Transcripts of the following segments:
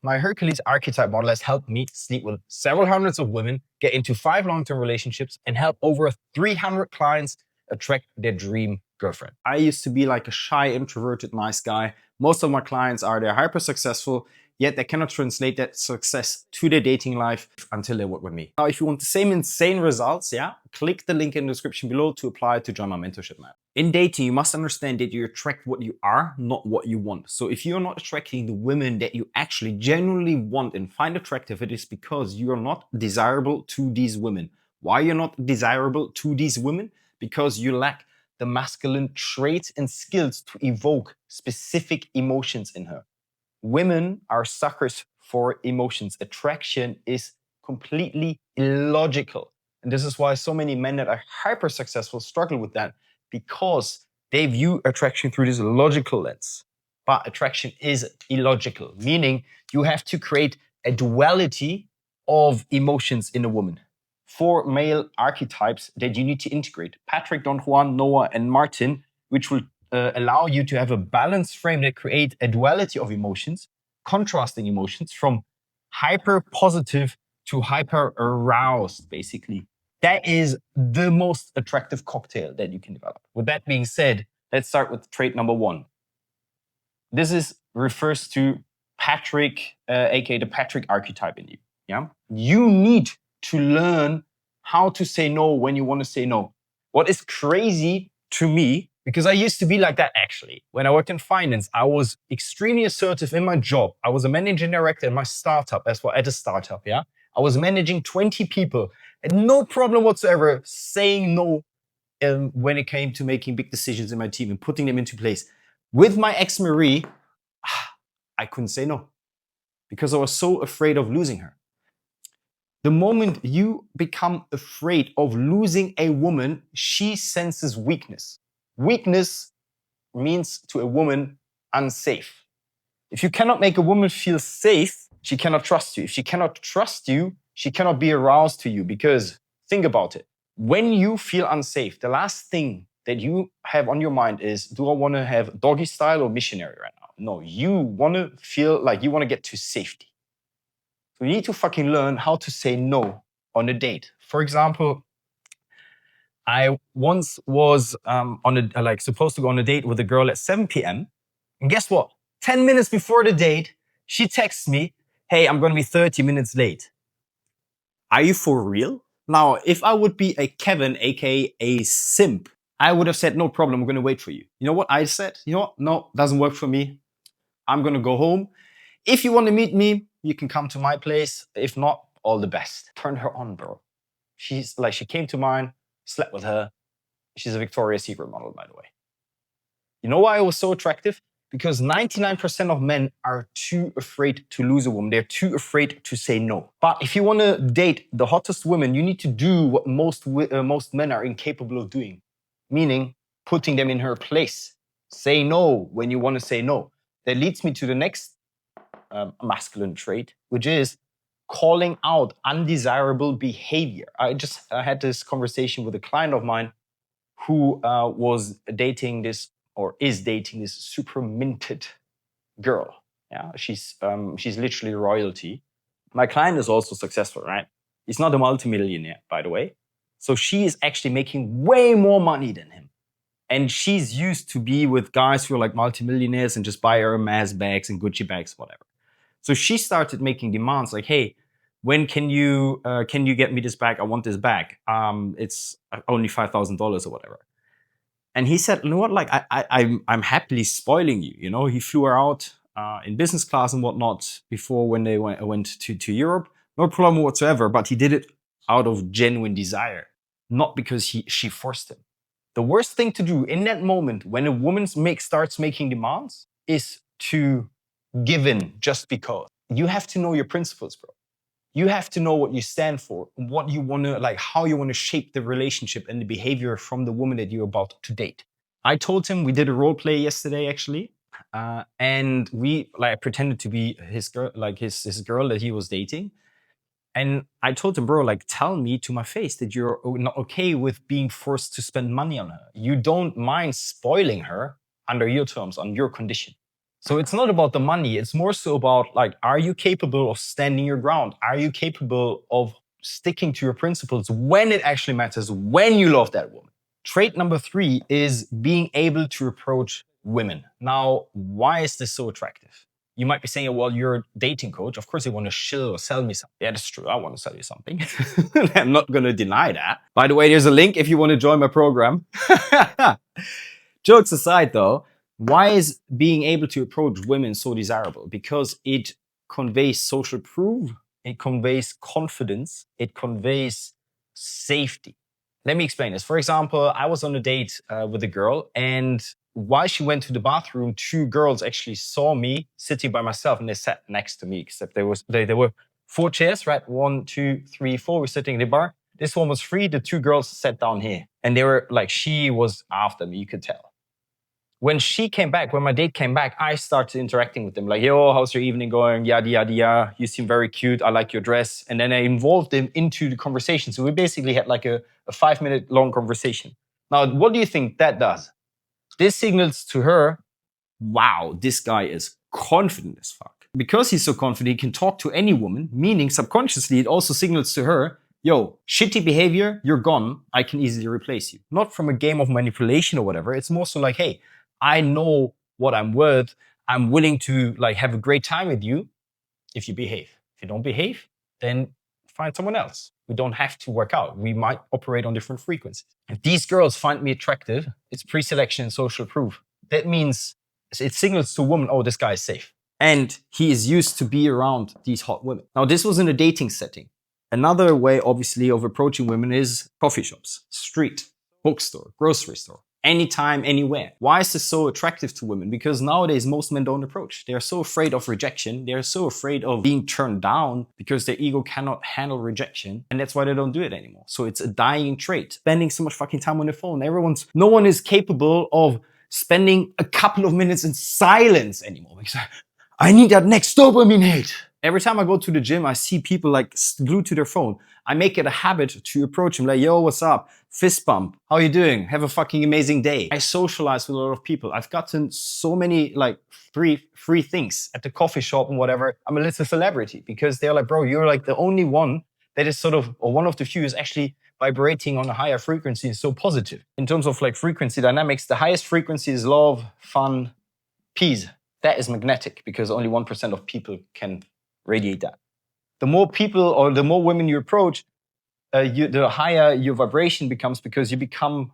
My Hercules archetype model has helped me sleep with several hundreds of women, get into 5 long-term relationships, and help over 300 clients attract their dream girlfriend. I used to be like a shy, introverted, nice guy. Most of my clients they're hyper successful, yet they cannot translate that success to their dating life until they work with me. Now, if you want the same insane results, click the link in the description below to apply to join my mentorship, man. In dating, you must understand that you attract what you are, not what you want. So if you're not attracting the women that you actually genuinely want and find attractive, it is because you're not desirable to these women. Why you're not desirable to these women? Because you lack the masculine traits and skills to evoke specific emotions in her. Women are suckers for emotions. Attraction is completely illogical. And this is why so many men that are hyper successful struggle with that, because they view attraction through this logical lens. But attraction is illogical, meaning you have to create a duality of emotions in a woman. 4 male archetypes that you need to integrate: Patrick, Don Juan, Noah, and Martin, which will allow you to have a balanced frame that create a duality of emotions, contrasting emotions from hyper positive to hyper aroused, basically. That is the most attractive cocktail that you can develop. With that being said, let's start with trait number 1. This refers to Patrick, aka the Patrick archetype in you. Yeah, you need to learn how to say no when you want to say no. What is crazy to me, because I used to be like that actually. When I worked in finance, I was extremely assertive in my job. I was a managing director in my startup, at a startup, yeah. I was managing 20 people and no problem whatsoever saying no when it came to making big decisions in my team and putting them into place. With my ex Marie, I couldn't say no because I was so afraid of losing her. The moment you become afraid of losing a woman, she senses weakness. Weakness means to a woman unsafe. If you cannot make a woman feel safe, she cannot trust you. If she cannot trust you, she cannot be aroused to you, because think about it. When you feel unsafe, the last thing that you have on your mind is, do I want to have doggy style or missionary right now? No, you want to feel like you want to get to safety. So you need to fucking learn how to say no on a date. For example, I once was supposed to go on a date with a girl at 7 p.m. And guess what? 10 minutes before the date, she texts me, hey, I'm going to be 30 minutes late. Are you for real? Now, if I would be a Kevin, aka a simp, I would have said, no problem, I'm going to wait for you. You know what I said? You know what? No, doesn't work for me. I'm going to go home. If you want to meet me, you can come to my place. If not, all the best. Turn her on, bro. She came to mine, slept with her. She's a Victoria's Secret model, by the way. You know why I was so attractive? Because 99% of men are too afraid to lose a woman. They're too afraid to say no. But if you want to date the hottest women, you need to do what most men are incapable of doing. Meaning, putting them in her place. Say no when you want to say no. That leads me to the next masculine trait, which is calling out undesirable behavior. I had this conversation with a client of mine who was dating this, or is dating this super minted girl. Yeah, she's literally royalty. My client is also successful, right? He's not a multimillionaire, by the way. So she is actually making way more money than him. And she's used to be with guys who are like multimillionaires and just buy Hermes bags and Gucci bags, whatever. So she started making demands like, hey, when can you get me this bag? I want this bag. It's only $5,000 or whatever. And he said, you know what, like I'm happily spoiling you. You know, he flew her out in business class and whatnot before when they went to Europe. No problem whatsoever, but he did it out of genuine desire, not because she forced him. The worst thing to do in that moment when a woman starts making demands is to give in just because. You have to know your principles, bro. You have to know what you stand for, what you want to, like, how you want to shape the relationship and the behavior from the woman that you're about to date. I told him, we did a role play yesterday, actually. And I pretended to be his girl, like his girl that he was dating. And I told him, bro, like, tell me to my face that you're not okay with being forced to spend money on her. You don't mind spoiling her under your terms, on your condition. So it's not about the money. It's more so about like, are you capable of standing your ground? Are you capable of sticking to your principles when it actually matters, when you love that woman? Trait number 3 is being able to approach women. Now, why is this so attractive? You might be saying, well, you're a dating coach. Of course, you want to shill or sell me something. Yeah, that's true. I want to sell you something. I'm not going to deny that. By the way, there's a link if you want to join my program. Jokes aside, though, why is being able to approach women so desirable? Because it conveys social proof, it conveys confidence, it conveys safety. Let me explain this. For example, I was on a date with a girl, and while she went to the bathroom, 2 girls actually saw me sitting by myself, and they sat next to me. Except there were 4 chairs, right? 1, 2, 3, 4. We're sitting in the bar. This one was free. The 2 girls sat down here, and they were like, she was after me. You could tell. When my date came back, I started interacting with them. Like, yo, how's your evening going? Yada, yada, yada. You seem very cute. I like your dress. And then I involved them into the conversation. So we basically had like a 5-minute long conversation. Now, what do you think that does? This signals to her, wow, this guy is confident as fuck. Because he's so confident, he can talk to any woman, meaning subconsciously, it also signals to her, yo, shitty behavior, you're gone. I can easily replace you. Not from a game of manipulation or whatever. It's more so like, hey, I know what I'm worth. I'm willing to like have a great time with you if you behave. If you don't behave, then find someone else. We don't have to work out. We might operate on different frequencies. If these girls find me attractive, it's pre-selection and social proof. That means it signals to a woman, oh, this guy is safe. And he is used to be around these hot women. Now, this was in a dating setting. Another way, obviously, of approaching women is coffee shops, street, bookstore, grocery store. Anytime, anywhere. Why is this so attractive to women? Because nowadays, most men don't approach. They're so afraid of rejection. They're so afraid of being turned down because their ego cannot handle rejection. And that's why they don't do it anymore. So it's a dying trait. Spending so much fucking time on the phone. No one is capable of spending a couple of minutes in silence anymore. Because I need that next dopamine hit. Every time I go to the gym, I see people like glued to their phone. I make it a habit to approach them like, yo, what's up? Fist bump. How you doing? Have a fucking amazing day. I socialize with a lot of people. I've gotten so many like free things at the coffee shop and whatever. I'm a little celebrity because they're like, bro, you're like the only one that is sort of, or one of the few is actually vibrating on a higher frequency and so positive. In terms of like frequency dynamics, the highest frequency is love, fun, peace. That is magnetic because only 1% of people can radiate that. The more people or the more women you approach, the higher your vibration becomes because you become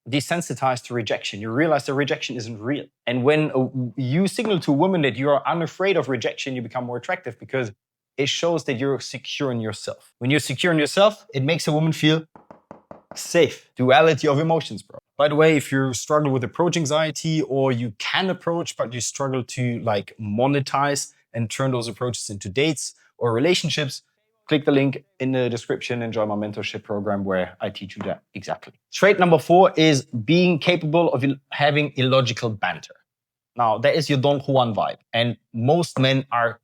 desensitized to rejection. You realize that rejection isn't real. And when you signal to a woman that you are unafraid of rejection, you become more attractive because it shows that you're secure in yourself. When you're secure in yourself, it makes a woman feel safe. Duality of emotions, bro. By the way, if you struggle with approach anxiety or you can approach, but you struggle to like monetize and turn those approaches into dates or relationships, click the link in the description and join my mentorship program where I teach you that exactly. Trait number 4 is being capable of having illogical banter. Now, that is your Don Juan vibe. And most men are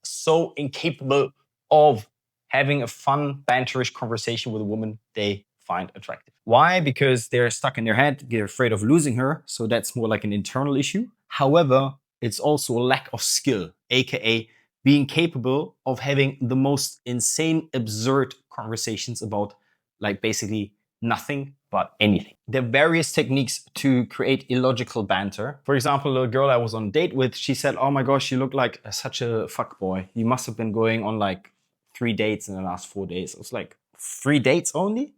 so incapable of having a fun, banterish conversation with a woman they find attractive. Why? Because they're stuck in their head. They're afraid of losing her. So that's more like an internal issue. However, it's also a lack of skill, aka being capable of having the most insane, absurd conversations about like basically nothing but anything. There are various techniques to create illogical banter. For example, a girl I was on a date with, she said, oh my gosh, you look like such a fuckboy. You must have been going on like 3 dates in the last 4 days. I was like, 3 dates only?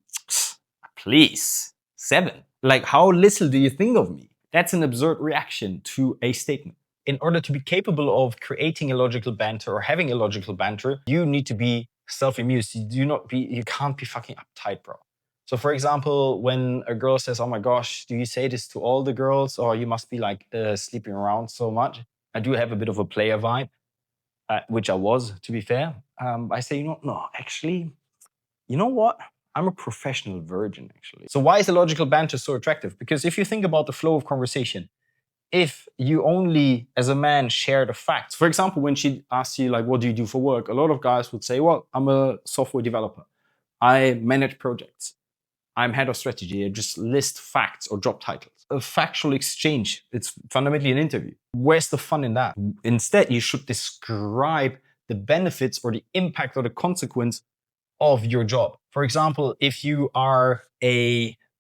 Please, 7. Like, how little do you think of me? That's an absurd reaction to a statement. In order to be capable of creating illogical banter or having illogical banter, you need to be self-amused. You can't be fucking uptight, bro. So for example, when a girl says, oh my gosh, do you say this to all the girls? Or you must be like sleeping around so much. I do have a bit of a player vibe, which I was, to be fair. I say, no, actually, you know what? I'm a professional virgin, actually. So why is illogical banter so attractive? Because if you think about the flow of conversation, if you only, as a man, share the facts. For example, when she asks you, like, what do you do for work? A lot of guys would say, well, I'm a software developer. I manage projects. I'm head of strategy. I just list facts or job titles. A factual exchange. It's fundamentally an interview. Where's the fun in that? Instead, you should describe the benefits or the impact or the consequence of your job. For example, if you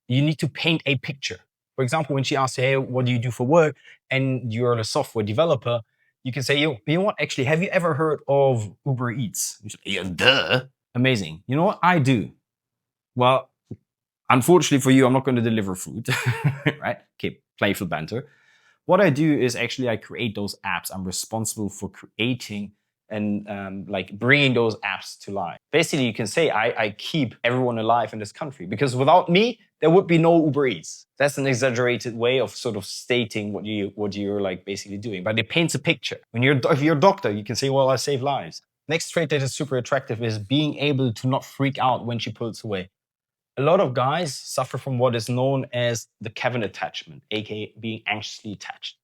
need to paint a picture. For example, when she asks, hey, what do you do for work? And you're a software developer, you can say, you know what, actually, have you ever heard of Uber Eats? You say, yeah, duh. Amazing. You know what I do? Well, unfortunately for you, I'm not going to deliver food, right? Okay, playful banter. What I do is actually I create those apps. I'm responsible for creating and like bringing those apps to life. Basically, you can say I keep everyone alive in this country because without me, there would be no Uber Eats. That's an exaggerated way of sort of stating what you're like basically doing, but it paints a picture. If you're a doctor, you can say, well, I save lives. Next trait that is super attractive is being able to not freak out when she pulls away. A lot of guys suffer from what is known as the Kevin attachment, aka being anxiously attached.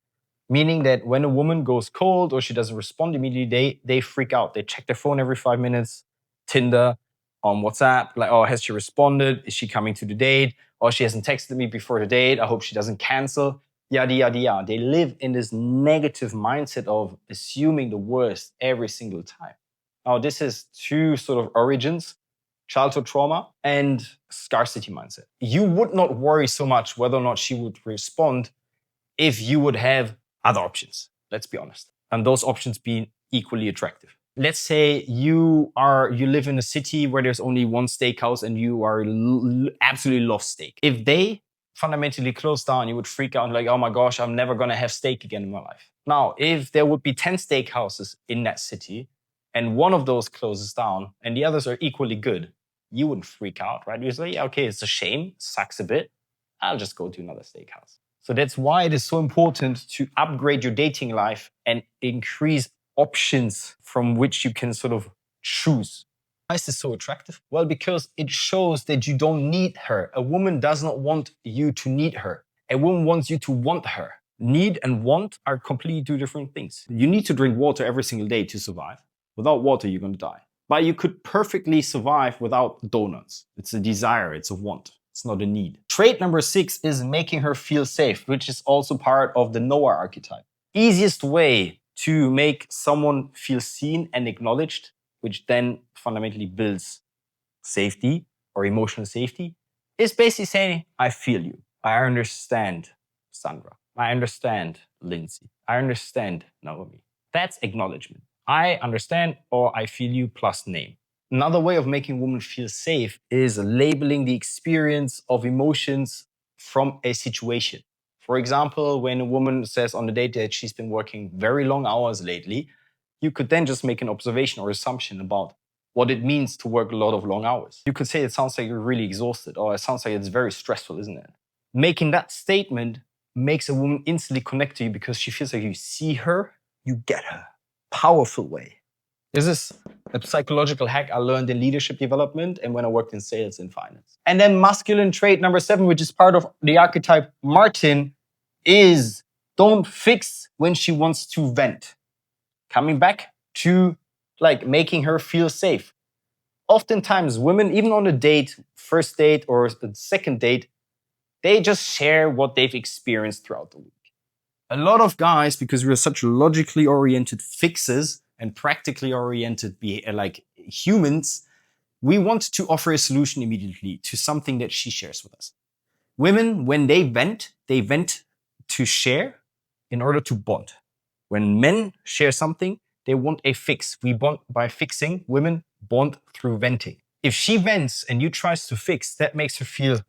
Meaning that when a woman goes cold or she doesn't respond immediately, they freak out. They check their phone every 5 minutes, Tinder, on WhatsApp, like, oh, has she responded? Is she coming to the date? Or she hasn't texted me before the date. I hope she doesn't cancel. Yada, yada, yada. They live in this negative mindset of assuming the worst every single time. Now, this has two sort of origins: childhood trauma and scarcity mindset. You would not worry so much whether or not she would respond if you would have other options, let's be honest. And those options being equally attractive. Let's say you live in a city where there's only one steakhouse and you are absolutely love steak. If they fundamentally close down, you would freak out like, oh my gosh, I'm never gonna have steak again in my life. Now, if there would be 10 steakhouses in that city and one of those closes down and the others are equally good, you wouldn't freak out, right? You'd say, yeah, okay, it's a shame, sucks a bit. I'll just go to another steakhouse. So that's why it is so important to upgrade your dating life and increase options from which you can sort of choose. Why is this so attractive? Well, because it shows that you don't need her. A woman does not want you to need her. A woman wants you to want her. Need and want are completely two different things. You need to drink water every single day to survive. Without water, you're going to die. But you could perfectly survive without donuts. It's a desire, it's a want. It's not a need. Trait number 6 is making her feel safe, which is also part of the Noah archetype. Easiest way to make someone feel seen and acknowledged, which then fundamentally builds safety or emotional safety, is basically saying, I feel you. I understand Sandra. I understand Lindsay. I understand Naomi. That's acknowledgement. I understand or I feel you plus name. Another way of making women feel safe is labeling the experience of emotions from a situation. For example, when a woman says on a date that she's been working very long hours lately, you could then just make an observation or assumption about what it means to work a lot of long hours. You could say it sounds like you're really exhausted, or it sounds like it's very stressful, isn't it? Making that statement makes a woman instantly connect to you because she feels like you see her, you get her. Powerful way. This is a psychological hack I learned in leadership development and when I worked in sales and finance. And then masculine trait number 7, which is part of the archetype Martin, is don't fix when she wants to vent. Coming back to like making her feel safe. Oftentimes women, even on a date, first date or the second date, they just share what they've experienced throughout the week. A lot of guys, because we're such logically oriented fixers and practically oriented like humans, we want to offer a solution immediately to something that she shares with us. Women, when they vent to share in order to bond. When men share something, they want a fix. We bond by fixing. Women bond through venting. If she vents and you tries to fix, that makes her feel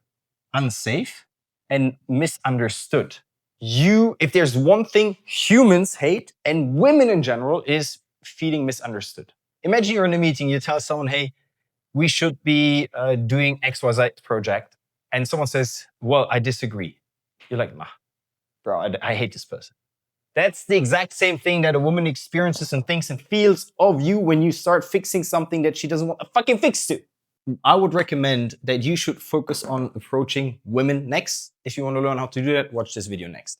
unsafe and misunderstood. If there's one thing humans hate, and women in general, is feeling misunderstood. Imagine you're in a meeting, you tell someone, hey, we should be doing XYZ project. And someone says, well, I disagree. You're like, nah, bro, I hate this person. That's the exact same thing that a woman experiences and thinks and feels of you when you start fixing something that she doesn't want a fucking fix to. I would recommend that you should focus on approaching women next. If you want to learn how to do that, watch this video next.